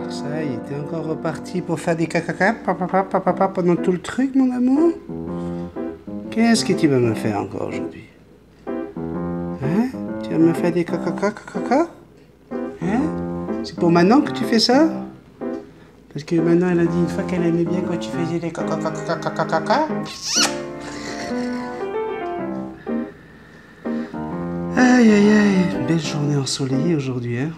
Ça y est, t'es encore reparti pour faire des caca papa pendant tout le truc, mon amour? Qu'est-ce que tu vas me faire encore aujourd'hui? Hein? Tu vas me faire des caca? Hein? C'est pour Manon que tu fais ça? Parce que Manon, elle a dit une fois qu'elle aimait bien quand tu faisais des caca. Aïe aïe aïe, belle journée ensoleillée aujourd'hui, hein.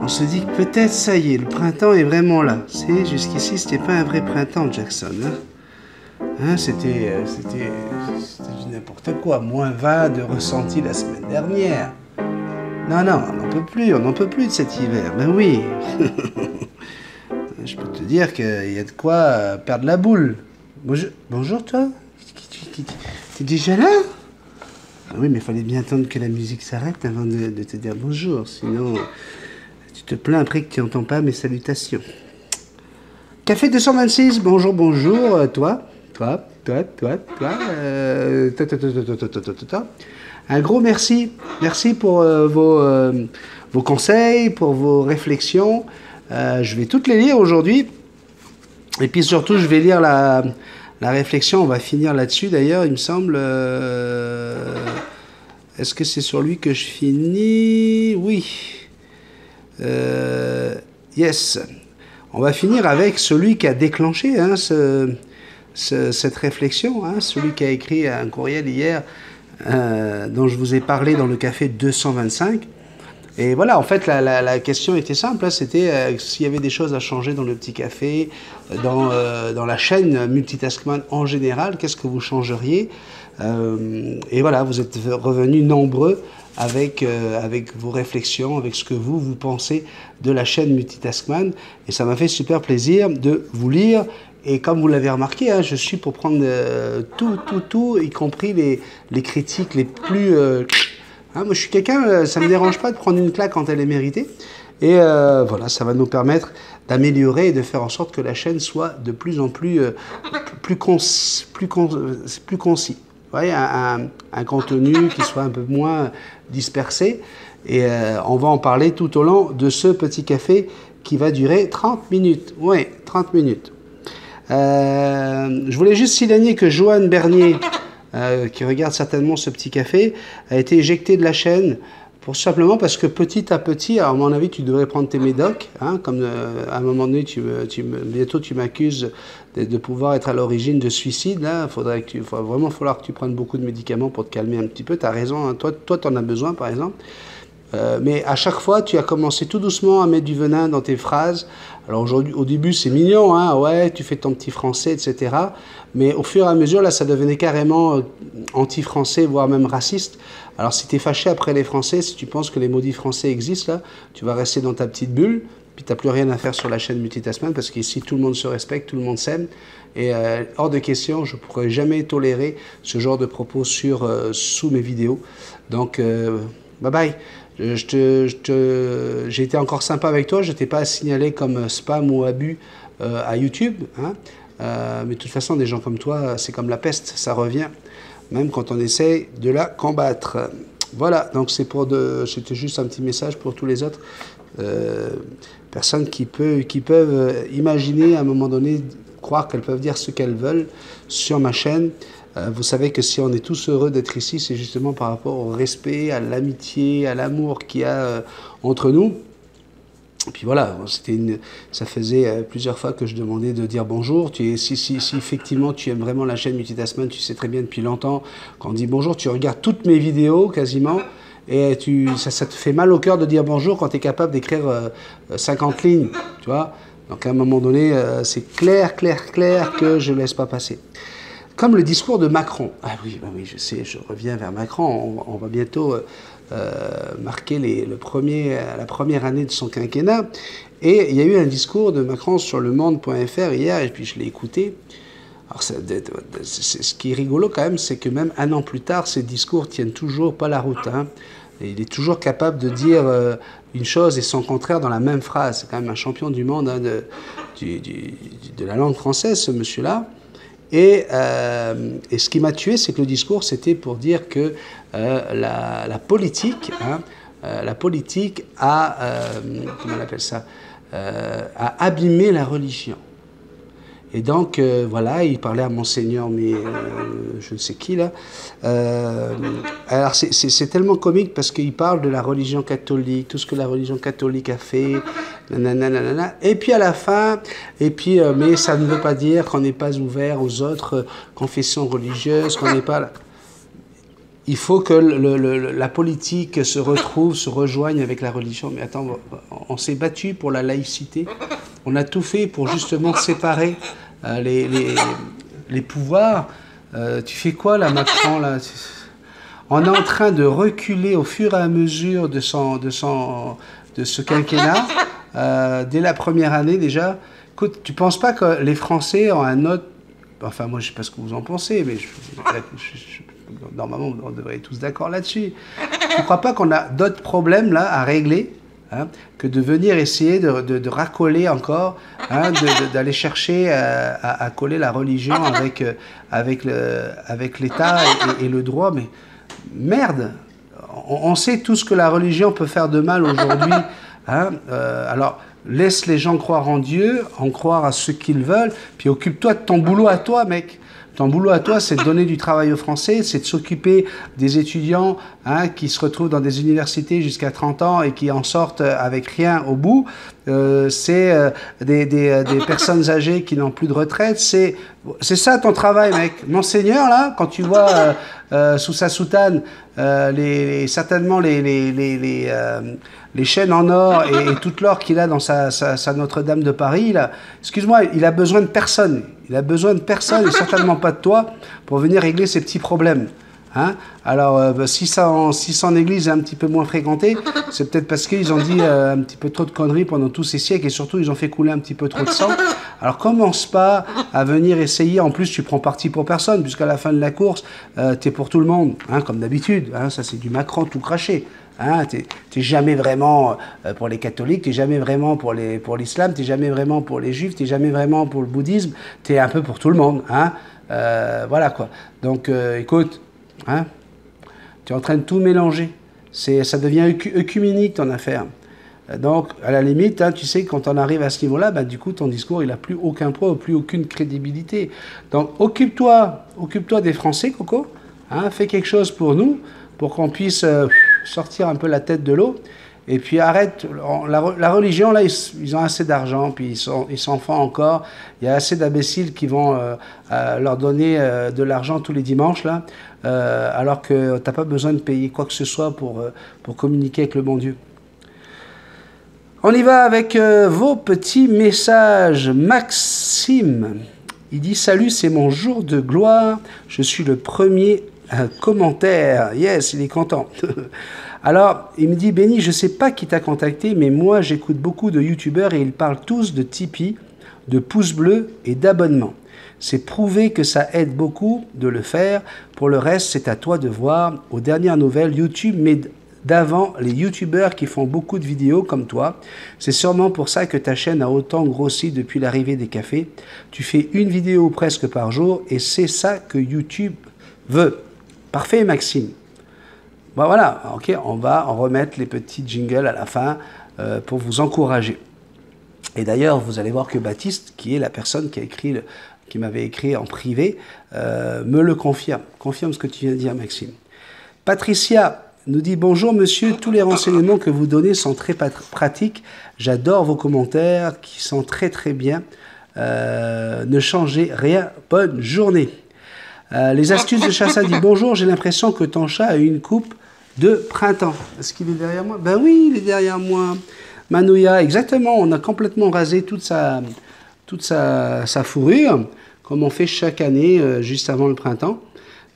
On se dit que peut-être ça y est, le printemps est vraiment là. C'est jusqu'ici, c'était pas un vrai printemps, Jackson, hein, c'était du n'importe quoi. Moins 20 de ressenti la semaine dernière. Non, on n'en peut plus de cet hiver. Ben oui. Je peux te dire qu'il y a de quoi perdre la boule. Bonjour toi. T'es déjà là? Ah oui, mais il fallait bien attendre que la musique s'arrête avant de te dire bonjour. Sinon, tu te plains après que tu n'entends pas mes salutations. Café 226, bonjour, toi. Un gros merci. Merci pour vos conseils, pour vos réflexions. Je vais toutes les lire aujourd'hui. Et puis surtout, je vais lire la réflexion. On va finir là-dessus d'ailleurs, il me semble. Est-ce que c'est sur lui que je finis? Oui. Yes. On va finir avec celui qui a déclenché cette réflexion, hein, celui qui a écrit un courriel hier dont je vous ai parlé dans le café 225. Et voilà, en fait, la question était simple, hein, c'était s'il y avait des choses à changer dans le petit café, dans la chaîne Multitaskman en général, qu'est-ce que vous changeriez? Et voilà, vous êtes revenus nombreux avec vos réflexions, avec ce que vous pensez de la chaîne Multitaskman. Et ça m'a fait super plaisir de vous lire. Et comme vous l'avez remarqué, hein, je suis pour prendre tout, y compris les critiques les plus... hein, moi, je suis quelqu'un, ça ne me dérange pas de prendre une claque quand elle est méritée. Et voilà, ça va nous permettre d'améliorer et de faire en sorte que la chaîne soit de plus en plus, plus concis. Vous voyez, un contenu qui soit un peu moins dispersé. Et on va en parler tout au long de ce petit café qui va durer 30 minutes. Oui, 30 minutes. Je voulais juste signaler que Joanne Bernier, qui regarde certainement ce petit café, a été éjectée de la chaîne simplement parce que petit à petit, à mon avis, tu devrais prendre tes médocs, hein, comme à un moment donné, bientôt tu m'accuses de pouvoir être à l'origine de suicide. Là, il va vraiment falloir que tu prennes beaucoup de médicaments pour te calmer un petit peu. Tu as raison, hein, toi tu en as besoin, par exemple. Mais à chaque fois, tu as commencé tout doucement à mettre du venin dans tes phrases. Alors aujourd'hui, au début, c'est mignon, hein, ouais, tu fais ton petit français, etc. Mais au fur et à mesure, là, ça devenait carrément anti-français, voire même raciste. Alors si tu es fâché après les Français, si tu penses que les maudits Français existent, là, tu vas rester dans ta petite bulle, puis tu n'as plus rien à faire sur la chaîne Multitaskman, parce qu'ici, tout le monde se respecte, tout le monde s'aime. Et hors de question, je ne pourrais jamais tolérer ce genre de propos sous mes vidéos. Donc, bye bye. J'ai été encore sympa avec toi, je ne t'ai pas signalé comme spam ou abus à YouTube, hein. Mais de toute façon, des gens comme toi, c'est comme la peste, ça revient, même quand on essaye de la combattre. Voilà, donc c'était juste un petit message pour tous les autres personnes qui peuvent imaginer à un moment donné, croire qu'elles peuvent dire ce qu'elles veulent sur ma chaîne. Vous savez que si on est tous heureux d'être ici, c'est justement par rapport au respect, à l'amitié, à l'amour qu'il y a entre nous. Et puis voilà, ça faisait plusieurs fois que je demandais de dire bonjour. Si effectivement tu aimes vraiment la chaîne Multitaskman, tu sais très bien depuis longtemps, quand on dit bonjour, tu regardes toutes mes vidéos quasiment, et ça te fait mal au cœur de dire bonjour quand tu es capable d'écrire 50 lignes, tu vois. Donc à un moment donné, c'est clair que je ne laisse pas passer. Comme le discours de Macron. Ah oui, je sais, je reviens vers Macron. On va bientôt marquer la première année de son quinquennat. Et il y a eu un discours de Macron sur le monde.fr hier, et puis je l'ai écouté. Alors, ce qui est rigolo quand même, c'est que même un an plus tard, ces discours tiennent toujours pas la route, hein. Et il est toujours capable de dire une chose et son contraire dans la même phrase. C'est quand même un champion du monde, hein, de la langue française, ce monsieur-là. Et ce qui m'a tué, c'est que le discours, c'était pour dire que la politique, hein, la politique a, comment on appelle ça, a abîmé la religion. Et donc, voilà, il parlait à Monseigneur, mais je ne sais qui, là. Alors, c'est tellement comique parce qu'il parle de la religion catholique, tout ce que la religion catholique a fait, nanana. Et puis, à la fin, mais ça ne veut pas dire qu'on n'est pas ouvert aux autres confessions religieuses, qu'on n'est pas là. Il faut que la politique se retrouve, se rejoigne avec la religion. Mais attends, on s'est battu pour la laïcité. On a tout fait pour justement séparer les pouvoirs. Tu fais quoi là, Macron là? On est en train de reculer au fur et à mesure de ce quinquennat. Dès la première année déjà. Écoute, tu ne penses pas que les Français ont un autre... Enfin, moi, je ne sais pas ce que vous en pensez, mais normalement, on devrait être tous d'accord là-dessus. Tu ne crois pas qu'on a d'autres problèmes là à régler, hein, que de venir essayer de racoler encore, hein, d'aller chercher à coller la religion avec l'État et le droit. Mais merde, on sait tout ce que la religion peut faire de mal aujourd'hui. Hein, alors, laisse les gens croire en Dieu, en croire à ce qu'ils veulent, puis occupe-toi de ton boulot à toi, mec. Ton boulot à toi, c'est de donner du travail aux Français, c'est de s'occuper des étudiants, hein, qui se retrouvent dans des universités jusqu'à 30 ans et qui en sortent avec rien au bout. C'est des personnes âgées qui n'ont plus de retraite. C'est ça ton travail, mec. Monseigneur, là, quand tu vois sous sa soutane certainement les chaînes en or et toute l'or qu'il a dans sa Notre-Dame de Paris, là, excuse-moi, il a besoin de personne. Il a besoin de personne et certainement pas de toi pour venir régler ses petits problèmes. Hein? Alors, si son église est un petit peu moins fréquentée, c'est peut-être parce qu'ils ont dit un petit peu trop de conneries pendant tous ces siècles et surtout ils ont fait couler un petit peu trop de sang. Alors, commence pas à venir essayer. En plus, tu prends parti pour personne, puisqu'à la fin de la course, tu es pour tout le monde, hein, comme d'habitude. Hein, ça, c'est du Macron tout craché. Hein, t'es jamais vraiment pour les catholiques, t'es jamais vraiment pour l'islam, t'es jamais vraiment pour les juifs, t'es jamais vraiment pour le bouddhisme, t'es un peu pour tout le monde. Hein, voilà quoi. Donc, écoute. Hein? Tu es en train de tout mélanger. Ça devient œcuménique ton affaire. Donc, à la limite, hein, tu sais, quand on arrive à ce niveau-là, bah, du coup, ton discours, il n'a plus aucun poids, plus aucune crédibilité. Donc, occupe-toi des Français, Coco. Hein, fais quelque chose pour nous, pour qu'on puisse sortir un peu la tête de l'eau. Et puis arrête, la religion, là, ils ont assez d'argent, puis ils s'en font encore. Il y a assez d'imbéciles qui vont leur donner de l'argent tous les dimanches, là, alors que tu n'as pas besoin de payer quoi que ce soit pour communiquer avec le bon Dieu. On y va avec vos petits messages. Maxime, il dit « Salut, c'est mon jour de gloire. Je suis le premier commentaire. » Yes, il est content. Alors, il me dit, Benny, je ne sais pas qui t'a contacté, mais moi, j'écoute beaucoup de youtubeurs et ils parlent tous de Tipeee, de pouces bleus et d'abonnements. C'est prouvé que ça aide beaucoup de le faire. Pour le reste, c'est à toi de voir. Aux dernières nouvelles, YouTube met d'avant les youtubeurs qui font beaucoup de vidéos comme toi. C'est sûrement pour ça que ta chaîne a autant grossi depuis l'arrivée des cafés. Tu fais une vidéo presque par jour et c'est ça que YouTube veut. Parfait, Maxime. Bon, voilà, ok, on va en remettre les petits jingles à la fin pour vous encourager. Et d'ailleurs, vous allez voir que Baptiste, qui est la personne qui m'avait écrit en privé, me le confirme. Confirme ce que tu viens de dire, Maxime. Patricia nous dit « Bonjour monsieur, tous les renseignements que vous donnez sont très pratiques. J'adore vos commentaires qui sont très très bien. Ne changez rien. Bonne journée. » Les astuces de Chassa dit « Bonjour, j'ai l'impression que ton chat a eu une coupe de printemps. » Est-ce qu'il est derrière moi? Ben oui, il est derrière moi. Manouya, exactement. On a complètement rasé toute sa fourrure, comme on fait chaque année juste avant le printemps.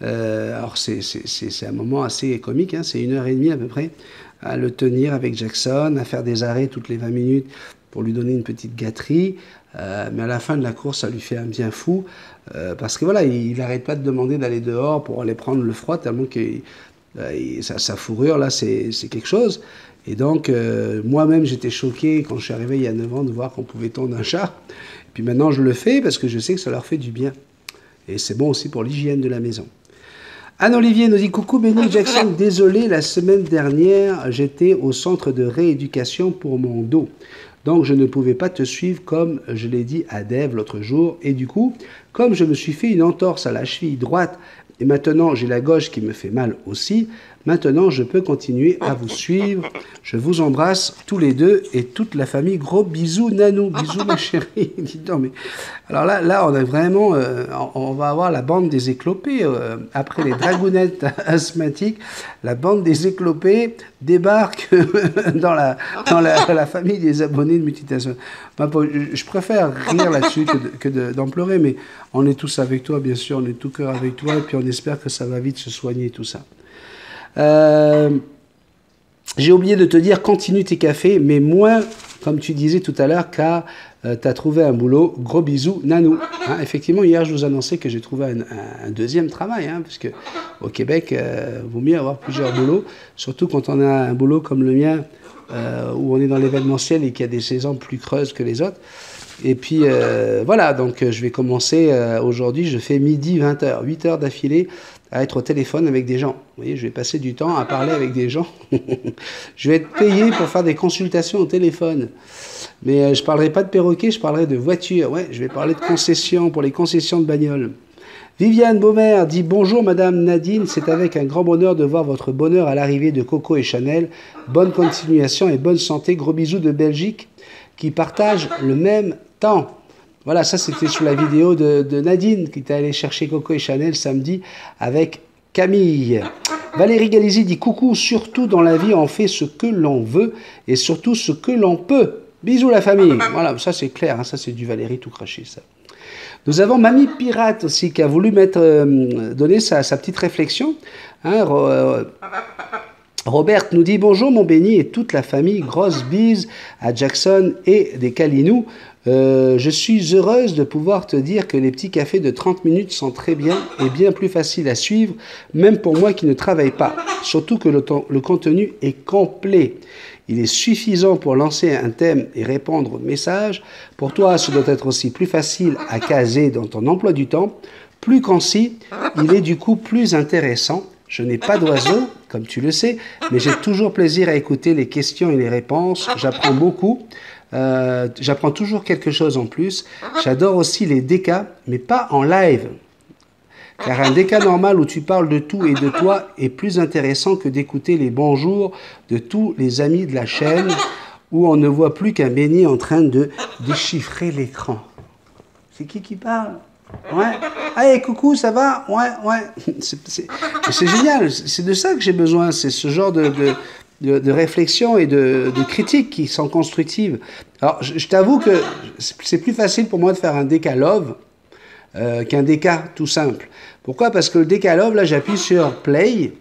Alors c'est un moment assez comique, hein, c'est 1h30 à peu près, à le tenir avec Jackson, à faire des arrêts toutes les 20 minutes pour lui donner une petite gâterie. Mais à la fin de la course, ça lui fait un bien fou, parce que voilà, il n'arrête pas de demander d'aller dehors pour aller prendre le froid, tellement que sa fourrure, là, c'est quelque chose. Et donc, moi-même, j'étais choqué quand je suis arrivé il y a 9 ans de voir qu'on pouvait tondre un chat. Et puis maintenant, je le fais parce que je sais que ça leur fait du bien. Et c'est bon aussi pour l'hygiène de la maison. Anne-Olivier nous dit coucou Benny Jackson, désolé, la semaine dernière, j'étais au centre de rééducation pour mon dos. Donc je ne pouvais pas te suivre comme je l'ai dit à Dave l'autre jour. Et du coup, comme je me suis fait une entorse à la cheville droite et maintenant j'ai la gauche qui me fait mal aussi, maintenant je peux continuer à vous suivre. Je vous embrasse tous les deux et toute la famille. Gros bisous Nanou, bisous ma chérie. Non, mais... Alors là on est vraiment, on va avoir la bande des éclopés. Après les dragounettes asthmatiques, la bande des éclopés débarque dans la famille des abonnés de Multitation. Je préfère rire là-dessus que d'en pleurer, mais on est tous avec toi, bien sûr, on est tout cœur avec toi, et puis on espère que ça va vite se soigner, tout ça. J'ai oublié de te dire, continue tes cafés, mais moins, comme tu disais tout à l'heure, car tu as trouvé un boulot. Gros bisous, Nanou. Hein, effectivement, hier, je vous annonçais que j'ai trouvé un deuxième travail, hein, parce qu'au Québec, il vaut mieux avoir plusieurs boulots, surtout quand on a un boulot comme le mien, où on est dans l'événementiel et qu'il y a des saisons plus creuses que les autres. Et puis, voilà, donc je vais commencer aujourd'hui, je fais midi, 20h, 8 heures d'affilée, à être au téléphone avec des gens. Vous voyez, je vais passer du temps à parler avec des gens. Je vais être payé pour faire des consultations au téléphone. Mais je ne parlerai pas de perroquet, je parlerai de voiture. Ouais, je vais parler de concessions, pour les concessions de bagnoles. Viviane Baumer dit « Bonjour Madame Nadine, c'est avec un grand bonheur de voir votre bonheur à l'arrivée de Coco et Chanel. Bonne continuation et bonne santé. Gros bisous de Belgique qui partagent le même temps. » Voilà, ça c'était sur la vidéo de Nadine qui était allée chercher Coco et Chanel samedi avec Camille. Valérie Galizi dit « Coucou, surtout dans la vie on fait ce que l'on veut et surtout ce que l'on peut. Bisous la famille. » Voilà, ça c'est clair, hein, ça c'est du Valérie tout craché ça. Nous avons Mamie Pirate aussi qui a voulu donner sa petite réflexion. Hein, Robert nous dit « Bonjour mon Benny et toute la famille, grosse bise à Jackson et des Calinous. Je suis heureuse de pouvoir te dire que les petits cafés de 30 minutes sont très bien et bien plus faciles à suivre, même pour moi qui ne travaille pas. Surtout que le contenu est complet. Il est suffisant pour lancer un thème et répondre aux messages. Pour toi, ce doit être aussi plus facile à caser dans ton emploi du temps. Plus concis, il est du coup plus intéressant. Je n'ai pas d'oiseau, comme tu le sais, mais j'ai toujours plaisir à écouter les questions et les réponses. J'apprends beaucoup. J'apprends toujours quelque chose en plus. J'adore aussi les décas, mais pas en live. Car un déca normal où tu parles de tout et de toi est plus intéressant que d'écouter les bonjours de tous les amis de la chaîne où on ne voit plus qu'un Benny en train de déchiffrer l'écran. C'est qui parle? Ouais. Allez, coucou, ça va? Ouais. C'est génial. C'est de ça que j'ai besoin. C'est ce genre de réflexion et de critiques qui sont constructives. Alors, je t'avoue que c'est plus facile pour moi de faire un déca love qu'un déca tout simple. Pourquoi? Parce que le déca love, là, j'appuie sur play.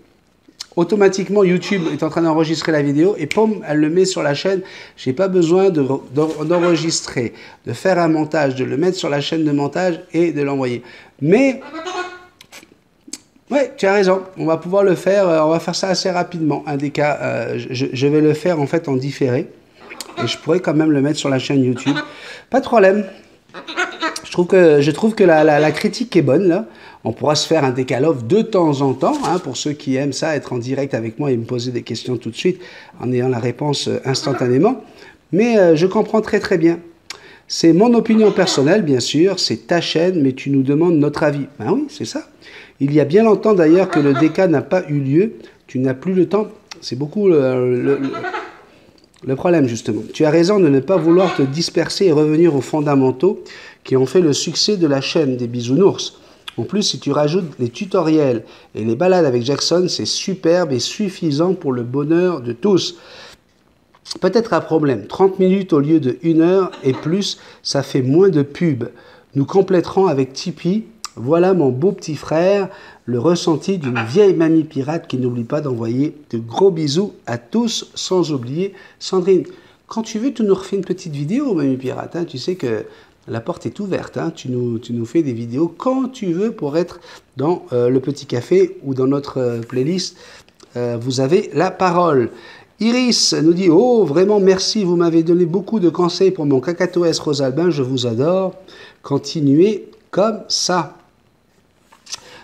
Automatiquement, YouTube est en train d'enregistrer la vidéo et poum, elle le met sur la chaîne. Je n'ai pas besoin d'enregistrer, de faire un montage, de le mettre sur la chaîne de montage et de l'envoyer. Mais, ouais, tu as raison, on va pouvoir le faire, on va faire ça assez rapidement. Un déca, je vais le faire en fait en différé et je pourrais quand même le mettre sur la chaîne YouTube. Pas de problème. Je trouve que la critique est bonne, là. On pourra se faire un décalove de temps en temps, hein, pour ceux qui aiment ça, être en direct avec moi et me poser des questions tout de suite, en ayant la réponse instantanément. Mais je comprends très très bien. C'est mon opinion personnelle, bien sûr, c'est ta chaîne, mais tu nous demandes notre avis. Ben oui, c'est ça. Il y a bien longtemps d'ailleurs que le déca n'a pas eu lieu. Tu n'as plus le temps. C'est beaucoup le problème, justement. Tu as raison de ne pas vouloir te disperser et revenir aux fondamentaux qui ont fait le succès de la chaîne des bisounours. En plus, si tu rajoutes les tutoriels et les balades avec Jackson, c'est superbe et suffisant pour le bonheur de tous. Peut-être un problème, 30 minutes au lieu de 1 heure et plus, ça fait moins de pub. Nous compléterons avec Tipeee. Voilà mon beau petit frère, le ressenti d'une vieille mamie pirate qui n'oublie pas d'envoyer de gros bisous à tous, sans oublier Sandrine. Quand tu veux, tu nous refais une petite vidéo, mamie pirate. Hein, tu sais que la porte est ouverte, hein. Tu nous fais des vidéos quand tu veux pour être dans le petit café ou dans notre playlist. Vous avez la parole. Iris nous dit « Oh, vraiment merci, vous m'avez donné beaucoup de conseils pour mon cacatoès Rosalbin, je vous adore. Continuez comme ça. »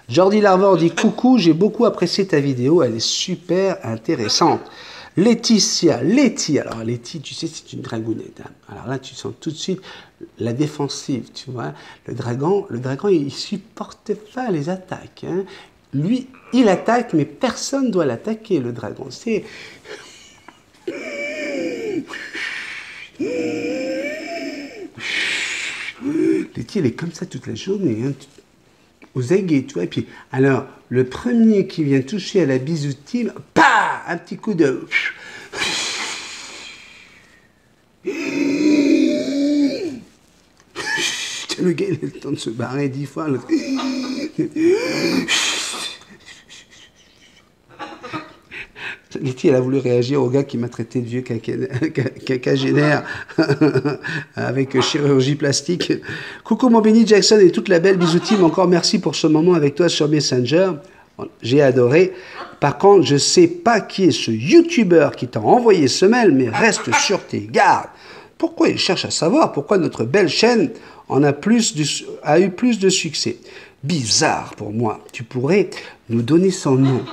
Jordi Larvor dit coucou, j'ai beaucoup apprécié ta vidéo, elle est super intéressante. Laetitia, alors Letty, tu sais, c'est une dragounette. Hein. Alors là, tu sens tout de suite la défensive, tu vois. Le dragon, il supporte pas les attaques. Hein. Lui, il attaque, mais personne ne doit l'attaquer, le dragon. C'est... Letty, elle est comme ça toute la journée, hein. Aux aguets, tu vois. Et puis, alors, le premier qui vient toucher à la bisoutine, pah, un petit coup de... Le gars, il a le temps de se barrer 10 fois. Letty, elle a voulu réagir au gars qui m'a traité de vieux quinquagénaire avec chirurgie plastique. Coucou mon Benny Jackson et toute la belle bisou team. Encore merci pour ce moment avec toi sur Messenger. J'ai adoré. Par contre, je ne sais pas qui est ce YouTuber qui t'a envoyé ce mail, mais reste sur tes gardes. Pourquoi il cherche à savoir pourquoi notre belle chaîne a eu plus de succès? Bizarre pour moi. Tu pourrais nous donner son nom.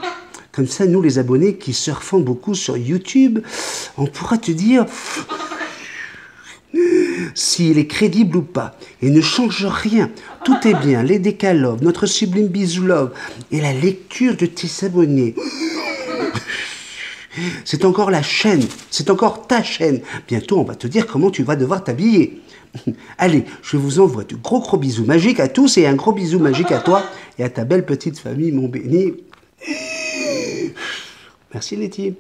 Comme ça, nous, les abonnés qui surfons beaucoup sur YouTube, on pourra te dire s'il est crédible ou pas. Et ne change rien. Tout est bien. Les décalogues, notre sublime bisou love et la lecture de tes abonnés. C'est encore la chaîne. C'est encore ta chaîne. Bientôt, on va te dire comment tu vas devoir t'habiller. Allez, je vous envoie de gros bisous magiques à tous et un gros bisou magique à toi et à ta belle petite famille, mon béni. Merci Letty.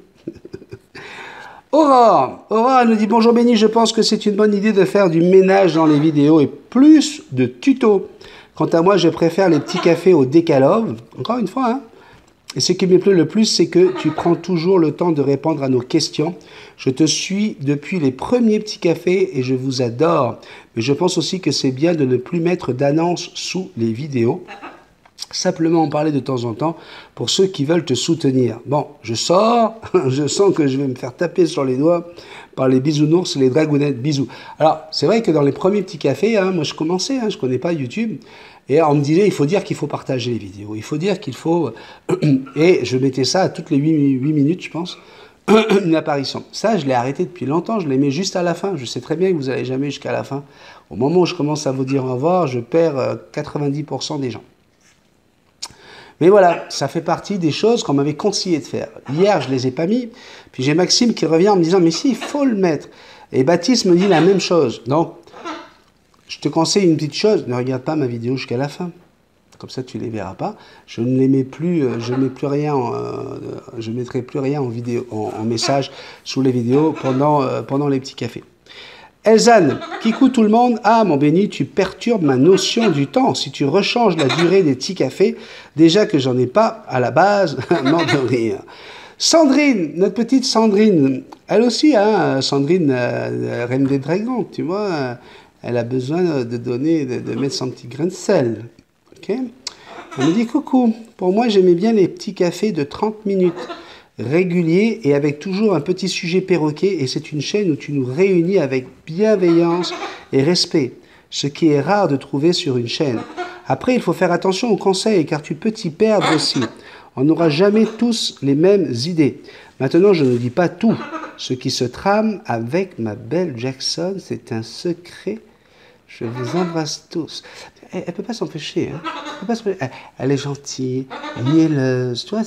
Aurore nous dit bonjour Benny, je pense que c'est une bonne idée de faire du ménage dans les vidéos et plus de tutos. Quant à moi, je préfère les petits cafés au décalogue. Encore une fois, hein. Et ce qui me plaît le plus, c'est que tu prends toujours le temps de répondre à nos questions. Je te suis depuis les premiers petits cafés et je vous adore. Mais je pense aussi que c'est bien de ne plus mettre d'annonces sous les vidéos. Simplement en parler de temps en temps pour ceux qui veulent te soutenir. Bon, je sors, je sens que je vais me faire taper sur les doigts par les bisounours et les dragounettes. Bisous. Alors, c'est vrai que dans les premiers petits cafés, hein, moi je commençais, hein, je ne connais pas YouTube, et on me disait, il faut dire qu'il faut partager les vidéos, il faut dire qu'il faut... Et je mettais ça à toutes les 8 minutes, je pense, une apparition. Ça, je l'ai arrêté depuis longtemps, je l'ai mis juste à la fin. Je sais très bien que vous n'allez jamais jusqu'à la fin. Au moment où je commence à vous dire au revoir, je perds 90% des gens. Mais voilà, ça fait partie des choses qu'on m'avait conseillé de faire. Hier, je ne les ai pas mis. Puis j'ai Maxime qui revient en me disant, mais si, il faut le mettre. Et Baptiste me dit la même chose. Donc, je te conseille une petite chose, ne regarde pas ma vidéo jusqu'à la fin. Comme ça, tu ne les verras pas. Je ne les mets plus, je ne mettrai plus rien en vidéo, en message sous les vidéos pendant les petits cafés. Elzane, kikou tout le monde. Ah, mon béni, tu perturbes ma notion du temps. Si tu rechanges la durée des petits cafés, déjà que j'en ai pas à la base, mort de rire. Sandrine, notre petite Sandrine, elle aussi, hein, Sandrine, reine des dragons, tu vois, elle a besoin de mettre son petit grain de sel. Ok? Elle me dit coucou. Pour moi, j'aimais bien les petits cafés de 30 minutes. Régulier et avec toujours un petit sujet perroquet, et c'est une chaîne où tu nous réunis avec bienveillance et respect, ce qui est rare de trouver sur une chaîne. Après, il faut faire attention aux conseils, car tu peux t'y perdre aussi. On n'aura jamais tous les mêmes idées. Maintenant, je ne dis pas tout. Ce qui se trame avec ma belle Jackson, c'est un secret. Je vous embrasse tous. Elle ne peut pas s'empêcher. Hein. Elle est gentille, mielleuse, tu vois,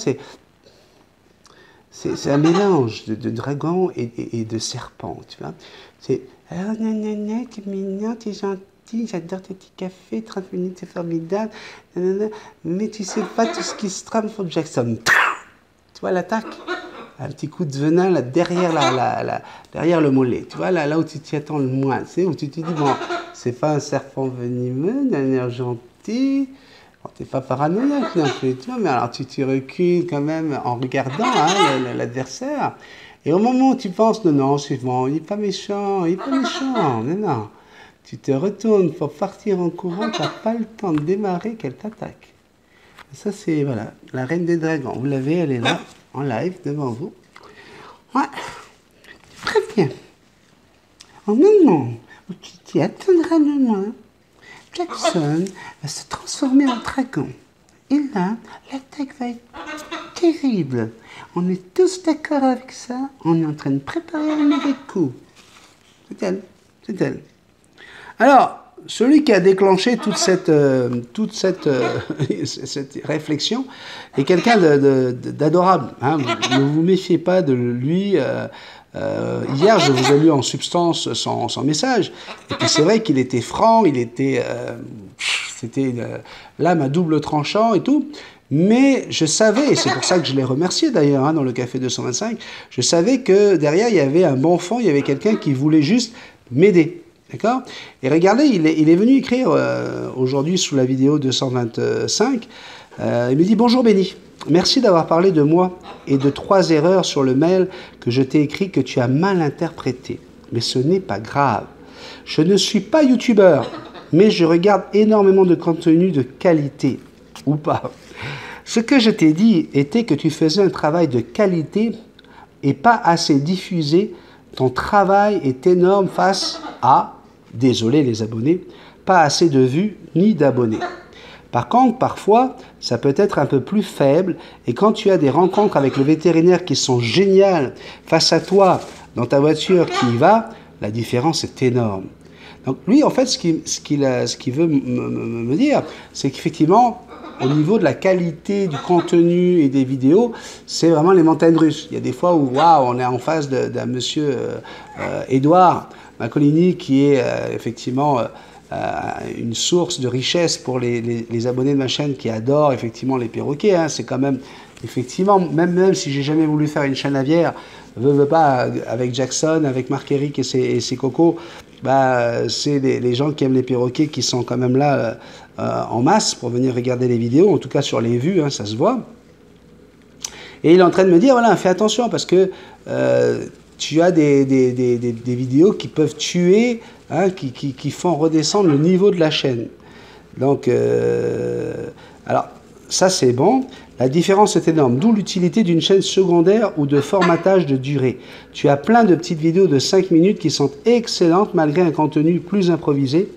c'est un mélange de dragon et de serpent, tu vois. C'est « Oh, nanana, t'es mignon, t'es gentil, j'adore tes petits cafés, 30 minutes, c'est formidable. Nanana, mais tu sais pas tout ce qui se trame sur Jackson. » Tu vois l'attaque? Un petit coup de venin là, derrière le mollet. Tu vois, là où tu t'y attends le moins. Tu sais, où tu te dis, bon, c'est pas un serpent venimeux, d'un air gentil. Bon, t'es pas paranoïaque non plus, tu vois, mais alors tu recules quand même en regardant hein, l'adversaire. Et au moment où tu penses, non, c'est bon, il n'est pas méchant, non. Tu te retournes pour partir en courant, tu n'as pas le temps de démarrer qu'elle t'attaque. Ça, c'est, voilà, la reine des dragons. Vous l'avez, elle est là, en live, devant vous. Ouais, très bien. Au moment où tu t'y attendras le moins, Jackson va se transformer en dragon. Et là, l'attaque va être terrible. On est tous d'accord avec ça. On est en train de préparer un mauvais coup. C'est elle. C'est elle. Alors, celui qui a déclenché toute cette réflexion est quelqu'un d'adorable. Hein. Ne vous méfiez pas de lui. Hier, je vous ai lu en substance son message. Et puis c'est vrai qu'il était franc, il était... c'était l'âme à double tranchant et tout. Mais je savais, et c'est pour ça que je l'ai remercié d'ailleurs hein, dans le Café 225, je savais que derrière, il y avait un bon fond, il y avait quelqu'un qui voulait juste m'aider. D'accord? Et regardez, il est venu écrire aujourd'hui sous la vidéo 225. Il me dit « Bonjour Benny, merci d'avoir parlé de moi et de 3 erreurs sur le mail que je t'ai écrit que tu as mal interprété. Mais ce n'est pas grave. Je ne suis pas youtubeur, mais je regarde énormément de contenu de qualité. Ou pas. Ce que je t'ai dit était que tu faisais un travail de qualité et pas assez diffusé. Ton travail est énorme face à... Désolé les abonnés, pas assez de vues ni d'abonnés. Par contre, parfois, ça peut être un peu plus faible et quand tu as des rencontres avec le vétérinaire qui sont géniales face à toi, dans ta voiture qui y va, la différence est énorme. Donc lui, en fait, ce qu'il veut me dire, c'est qu'effectivement, au niveau de la qualité du contenu et des vidéos, c'est vraiment les montagnes russes. Il y a des fois où, waouh, on est en face d'un monsieur Édouard Macolini qui est effectivement une source de richesse pour les abonnés de ma chaîne qui adorent effectivement les perroquets. Hein. C'est quand même, effectivement, même si j'ai jamais voulu faire une chaîne aviaire, veut pas, avec Jackson, avec Marc-Éric et ses cocos, bah, c'est les gens qui aiment les perroquets qui sont quand même là en masse pour venir regarder les vidéos, en tout cas sur les vues, hein, ça se voit. Et il est en train de me dire, voilà, fais attention parce que tu as des vidéos qui peuvent tuer, hein, qui font redescendre le niveau de la chaîne. Donc, alors, ça c'est bon. La différence est énorme, d'où l'utilité d'une chaîne secondaire ou de formatage de durée. Tu as plein de petites vidéos de 5 minutes qui sont excellentes malgré un contenu plus improvisé.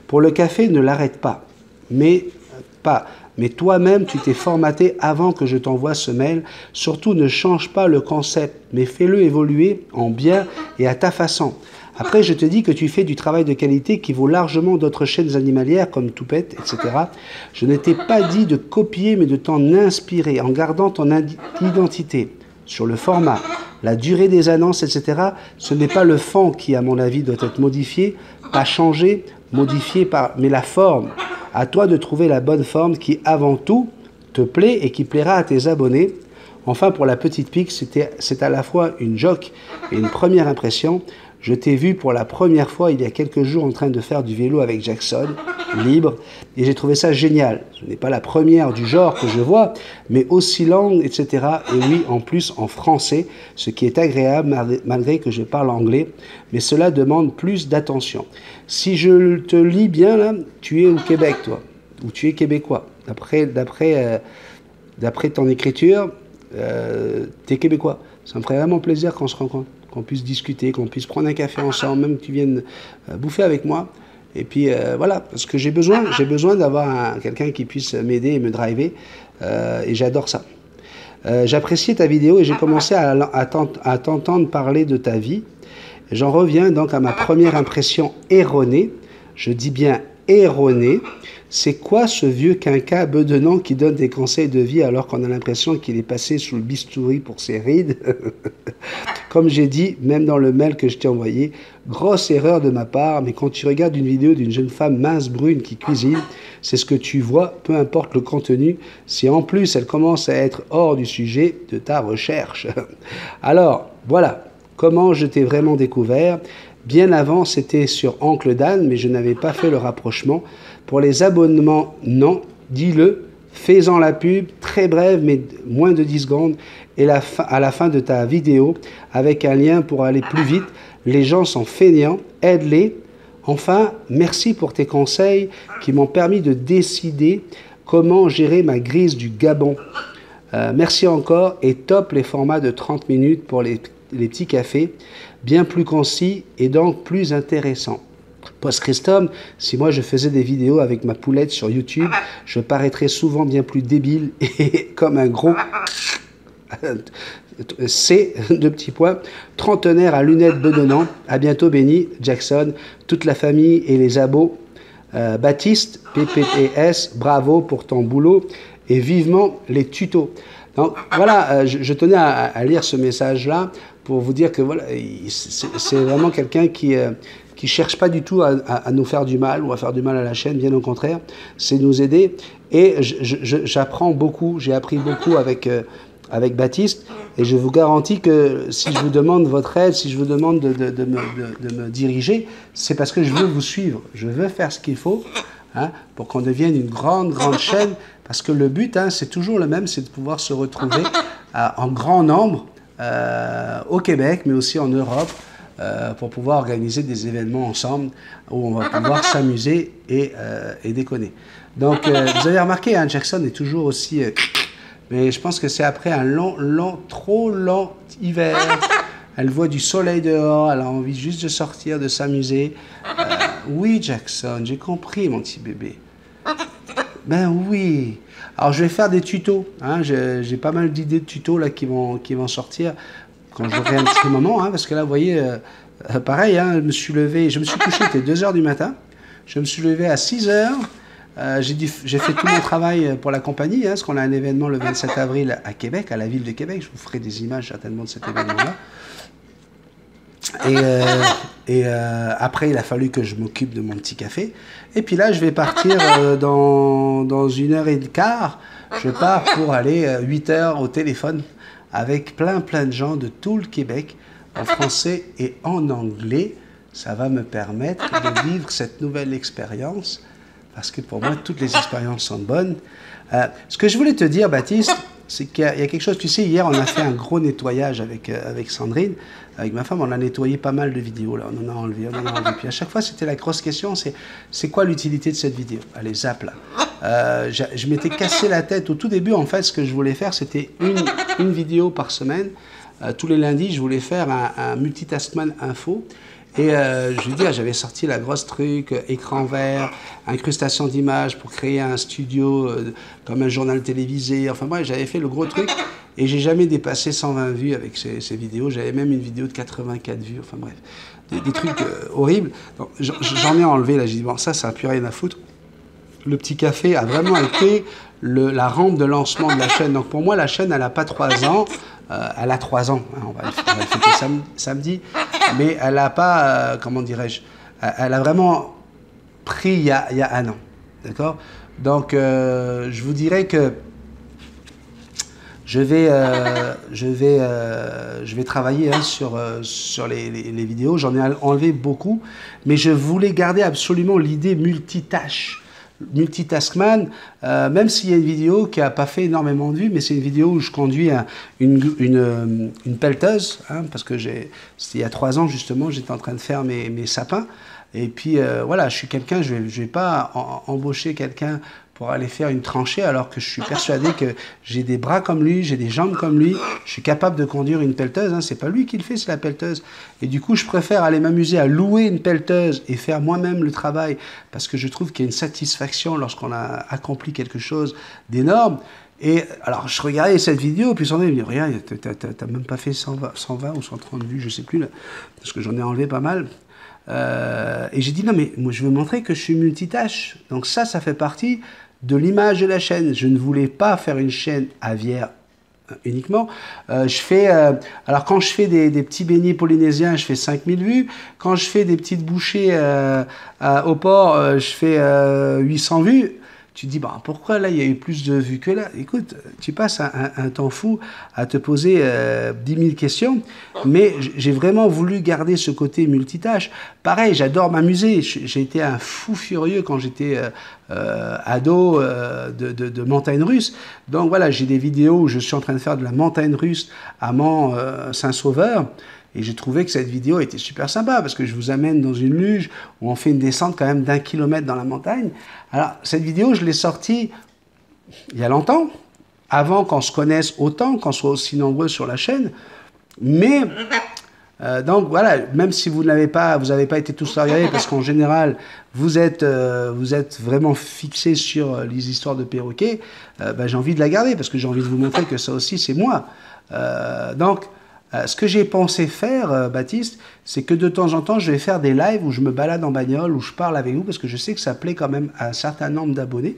Pour le café, ne l'arrête pas. Mais toi-même, tu t'es formaté avant que je t'envoie ce mail. Surtout, ne change pas le concept, mais fais-le évoluer en bien et à ta façon. Après, je te dis que tu fais du travail de qualité qui vaut largement d'autres chaînes animalières comme Toupette, etc. Je ne t'ai pas dit de copier, mais de t'en inspirer en gardant ton identité sur le format, la durée des annonces, etc. Ce n'est pas le fond qui, à mon avis, doit être modifié, pas changé, modifié, mais la forme. À toi de trouver la bonne forme qui, avant tout, te plaît et qui plaira à tes abonnés. Enfin, pour la petite pique, c'est à la fois une joke et une première impression. Je t'ai vu pour la première fois il y a quelques jours en train de faire du vélo avec Jackson, libre, et j'ai trouvé ça génial. Ce n'est pas la première du genre que je vois, mais aussi longue, etc. Et oui, en plus en français, ce qui est agréable malgré que je parle anglais, mais cela demande plus d'attention. Si je te lis bien, là, tu es au Québec, toi, ou tu es québécois. D'après ton écriture, tu es québécois. Ça me ferait vraiment plaisir qu'on se rencontre, qu'on puisse discuter, qu'on puisse prendre un café ensemble, même que tu viennes bouffer avec moi. Et puis voilà, parce que j'ai besoin d'avoir quelqu'un qui puisse m'aider et me driver, et j'adore ça. J'appréciais ta vidéo et j'ai commencé à t'entendre parler de ta vie. J'en reviens donc à ma première impression erronée. Je dis bien erronée. C'est quoi ce vieux quinca bedonnant qui donne des conseils de vie alors qu'on a l'impression qu'il est passé sous le bistouri pour ses rides? Comme j'ai dit, même dans le mail que je t'ai envoyé, grosse erreur de ma part, mais quand tu regardes une vidéo d'une jeune femme mince brune qui cuisine, c'est ce que tu vois, peu importe le contenu, si en plus elle commence à être hors du sujet de ta recherche. Alors, voilà, comment je t'ai vraiment découvert. Bien avant, c'était sur Oncle Dan, mais je n'avais pas fait le rapprochement. Pour les abonnements, non, dis-le, fais-en la pub, très brève, mais moins de 10 secondes, et à la fin de ta vidéo, avec un lien pour aller plus vite. Les gens sont feignants, aide-les. Enfin, merci pour tes conseils qui m'ont permis de décider comment gérer ma grise du Gabon. Merci encore, et top les formats de 30 minutes pour les petits cafés, bien plus concis et donc plus intéressants. Post-Christum, si moi je faisais des vidéos avec ma poulette sur YouTube, je paraîtrais souvent bien plus débile et comme un gros C, deux petits points, trentenaire à lunettes bedonnant. À bientôt Benny, Jackson, toute la famille et les abos. Baptiste, PPTS, bravo pour ton boulot et vivement les tutos. Donc voilà, je tenais à lire ce message-là pour vous dire que voilà, c'est vraiment quelqu'un qui cherche pas du tout à nous faire du mal ou à faire du mal à la chaîne, bien au contraire, c'est nous aider. Et j'apprends beaucoup, j'ai appris beaucoup avec Baptiste, et je vous garantis que si je vous demande votre aide, si je vous demande de me diriger, c'est parce que je veux vous suivre, je veux faire ce qu'il faut hein, pour qu'on devienne une grande chaîne, parce que le but, hein, c'est toujours le même, c'est de pouvoir se retrouver en grand nombre au Québec, mais aussi en Europe, pour pouvoir organiser des événements ensemble où on va pouvoir s'amuser et déconner. Donc, vous avez remarqué, hein, Jackson est toujours aussi... mais je pense que c'est après un trop long hiver. Elle voit du soleil dehors, elle a envie juste de sortir, de s'amuser. Oui, Jackson, j'ai compris, mon petit bébé. Ben oui. Alors, je vais faire des tutos. Hein, j'ai pas mal d'idées de tutos là, qui vont sortir quand j'aurai un petit moment. Hein, parce que là, vous voyez, pareil, hein, je me suis couché, il était 2 h du matin. Je me suis levé à 6 h. J'ai fait tout mon travail pour la compagnie, hein, parce qu'on a un événement le 27 avril à Québec, à la ville de Québec. Je vous ferai des images certainement de cet événement-là. Et après, il a fallu que je m'occupe de mon petit café. Et puis là, je vais partir dans 1h15. Je pars pour aller 8 heures au téléphone avec plein de gens de tout le Québec, en français et en anglais. Ça va me permettre de vivre cette nouvelle expérience. Parce que pour moi, toutes les expériences sont bonnes. Ce que je voulais te dire, Baptiste, c'est qu'il y a quelque chose, tu sais, hier, on a fait un gros nettoyage avec Sandrine, avec ma femme, on a nettoyé pas mal de vidéos, là, on en a enlevé. Puis à chaque fois, c'était la grosse question, c'est quoi l'utilité de cette vidéo? Allez, zap, là. Je m'étais cassé la tête au tout début, en fait, ce que je voulais faire, c'était une vidéo par semaine. Tous les lundis, je voulais faire un Multitaskman Info. Et je veux dire, j'avais sorti la grosse truc, écran vert, incrustation d'images pour créer un studio comme un journal télévisé. Enfin bref, j'avais fait le gros truc et j'ai jamais dépassé 120 vues avec ces vidéos. J'avais même une vidéo de 84 vues. Enfin bref, des trucs horribles. J'en ai enlevé là. J'ai dit bon, ça n'a plus rien à foutre. Le petit café a vraiment été la rampe de lancement de la chaîne. Donc pour moi, la chaîne, elle n'a pas 3 ans. Elle a 3 ans. Hein, on va le fêter samedi. Mais elle n'a pas, comment dirais-je, elle a vraiment pris il y a 1 an. D'accord? Donc, je vous dirais que je vais travailler hein, sur les vidéos. J'en ai enlevé beaucoup. Mais je voulais garder absolument l'idée multitâche. Multitaskman, même s'il y a une vidéo qui n'a pas fait énormément de vues, mais c'est une vidéo où je conduis une pelleteuse, hein, parce que c'était il y a 3 ans justement, j'étais en train de faire mes sapins, et puis voilà, je suis quelqu'un, je vais pas embaucher quelqu'un pour aller faire une tranchée, alors que je suis persuadé que j'ai des bras comme lui, j'ai des jambes comme lui, je suis capable de conduire une pelleteuse, hein, c'est pas lui qui le fait, c'est la pelleteuse. Et du coup, je préfère aller m'amuser à louer une pelleteuse et faire moi-même le travail, parce que je trouve qu'il y a une satisfaction lorsqu'on a accompli quelque chose d'énorme. Et alors, je regardais cette vidéo, puis Sandrine me dit, regarde, t'as même pas fait 120 ou 130 vues, je sais plus, là, parce que j'en ai enlevé pas mal. Et j'ai dit, non, mais moi, je veux montrer que je suis multitâche. Donc ça fait partie de l'image de la chaîne. Je ne voulais pas faire une chaîne aviaire uniquement. Alors quand je fais des petits beignets polynésiens, je fais 5000 vues. Quand je fais des petites bouchées au port, je fais 800 vues. Tu te dis, bah, pourquoi là, il y a eu plus de vues que là? Écoute, tu passes un temps fou à te poser 10 000 questions, mais j'ai vraiment voulu garder ce côté multitâche. Pareil, j'adore m'amuser. J'ai été un fou furieux quand j'étais ado de montagne russe. Donc voilà, j'ai des vidéos où je suis en train de faire de la montagne russe à Mont-Saint-Sauveur. Et j'ai trouvé que cette vidéo était super sympa parce que je vous amène dans une luge où on fait une descente quand même d'1 kilomètre dans la montagne. Alors, cette vidéo, je l'ai sortie il y a longtemps, avant qu'on se connaisse autant, qu'on soit aussi nombreux sur la chaîne. Mais Donc voilà, même si vous n'avez pas, vous n'avez pas été tous regardés, parce qu'en général, vous êtes vraiment fixé sur les histoires de perroquets, ben, j'ai envie de la garder, parce que j'ai envie de vous montrer que ça aussi, c'est moi. Donc, ce que j'ai pensé faire, Baptiste, c'est que de temps en temps, je vais faire des lives où je me balade en bagnole, où je parle avec vous, parce que je sais que ça plaît quand même à un certain nombre d'abonnés.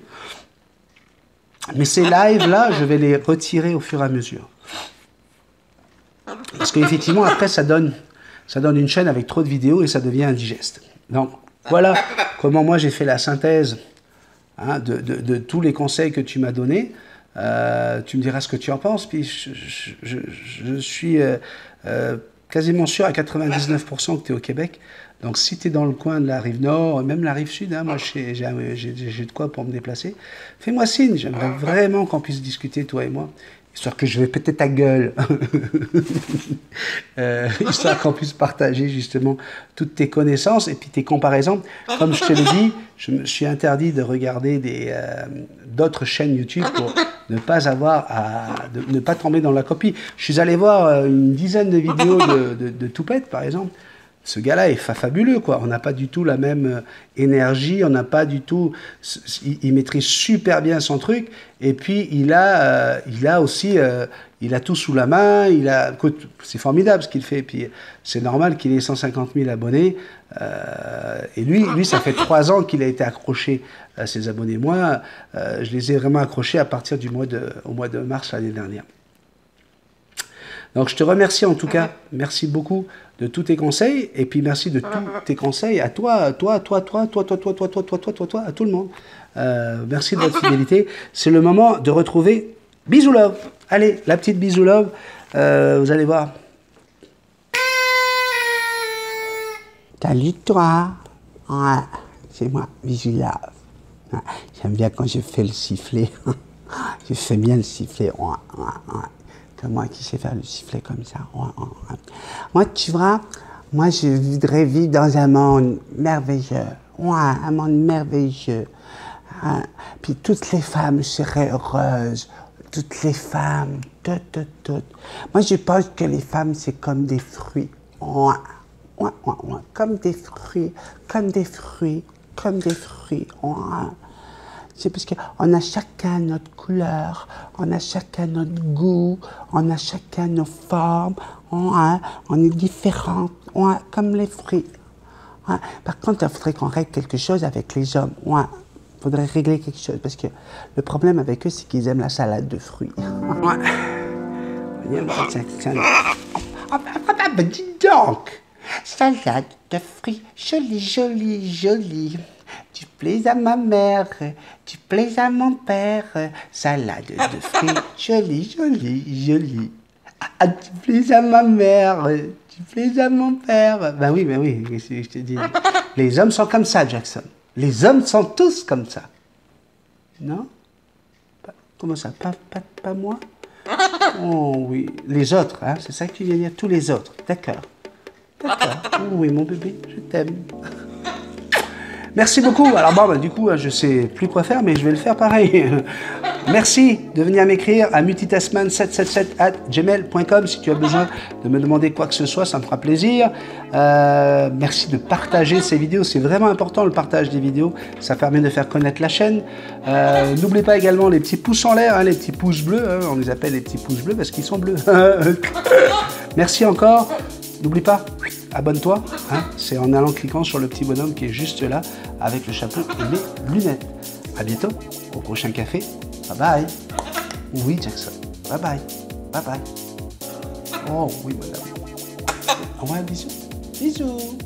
Mais ces lives-là, je vais les retirer au fur et à mesure. Parce qu'effectivement, après, ça donne une chaîne avec trop de vidéos et ça devient indigeste. Donc, voilà comment moi j'ai fait la synthèse hein, de tous les conseils que tu m'as donnés. Tu me diras ce que tu en penses. Puis je suis quasiment sûr à 99% que tu es au Québec. Donc, si tu es dans le coin de la rive nord, même la rive sud, hein, moi j'ai de quoi pour me déplacer, fais-moi signe. J'aimerais vraiment qu'on puisse discuter, toi et moi. Histoire que je vais péter ta gueule, histoire qu'on puisse partager justement toutes tes connaissances et puis tes comparaisons. Comme je te l'ai dit, je me suis interdit de regarder d'autres chaînes YouTube pour ne pas ne pas tomber dans la copie. Je suis allé voir une dizaine de vidéos de Toupette, par exemple. Ce gars-là est fabuleux, quoi. On n'a pas du tout la même énergie, on n'a pas du tout... Il maîtrise super bien son truc, et puis il a aussi... il a tout sous la main, c'est formidable ce qu'il fait, et puis c'est normal qu'il ait 150 000 abonnés, et lui, ça fait 3 ans qu'il a été accroché à ses abonnés. Moi, je les ai vraiment accrochés à partir au mois de mars l'année dernière. Donc je te remercie en tout cas, merci beaucoup de tous tes conseils, et puis merci de tous tes conseils à toi, à tout le monde. Merci de votre fidélité. C'est le moment de retrouver Bisous Love. Allez, la petite Bisous Love, vous allez voir. Salut toi, ouais, c'est moi, Bisous Love. Ouais, j'aime bien quand je fais le sifflet. Je fais bien le sifflet. Ouais. C'est moi qui sais faire le sifflet comme ça. Ouais. Moi, tu vois, moi, je voudrais vivre dans un monde merveilleux. Ouais, un monde merveilleux. Hein? Puis toutes les femmes seraient heureuses. Toutes les femmes, toutes. Moi, je pense que les femmes, c'est comme des fruits. Ouais. Comme des fruits. Ouais. C'est parce qu'on a chacun notre couleur, on a chacun notre goût, on a chacun nos formes, on est différents, comme les fruits. Ouais. Par contre, il faudrait qu'on règle quelque chose avec les hommes. Il faudrait régler quelque chose, parce que le problème avec eux, c'est qu'ils aiment la salade de fruits. Dis donc! Salade de fruits, jolie. Tu plais à ma mère, tu plais à mon père. Salade de fruits, jolie. Ah, tu plais à ma mère, tu plais à mon père. Ben oui, je te dis. Les hommes sont comme ça, Jackson. Les hommes sont tous comme ça. Non? Comment ça? Pas moi? Oh oui, les autres, hein? C'est ça que tu viens de dire, tous les autres. D'accord. Oh, oui, mon bébé, je t'aime. Merci beaucoup. Alors bon, du coup, je sais plus quoi faire, mais je vais le faire pareil. Merci de venir m'écrire à multitasman777@gmail.com si tu as besoin de me demander quoi que ce soit, ça me fera plaisir. Merci de partager ces vidéos, c'est vraiment important le partage des vidéos, ça permet de faire connaître la chaîne. N'oublie pas également les petits pouces en l'air, hein, les petits pouces bleus, hein, on les appelle les petits pouces bleus parce qu'ils sont bleus. Merci encore. N'oublie pas, abonne-toi, hein, c'est en allant cliquant sur le petit bonhomme qui est juste là, avec le chapeau et les lunettes. À bientôt, au prochain café. Bye bye. Oui, Jackson. Bye bye. Oh oui, madame. Au revoir, bisous. Bisous.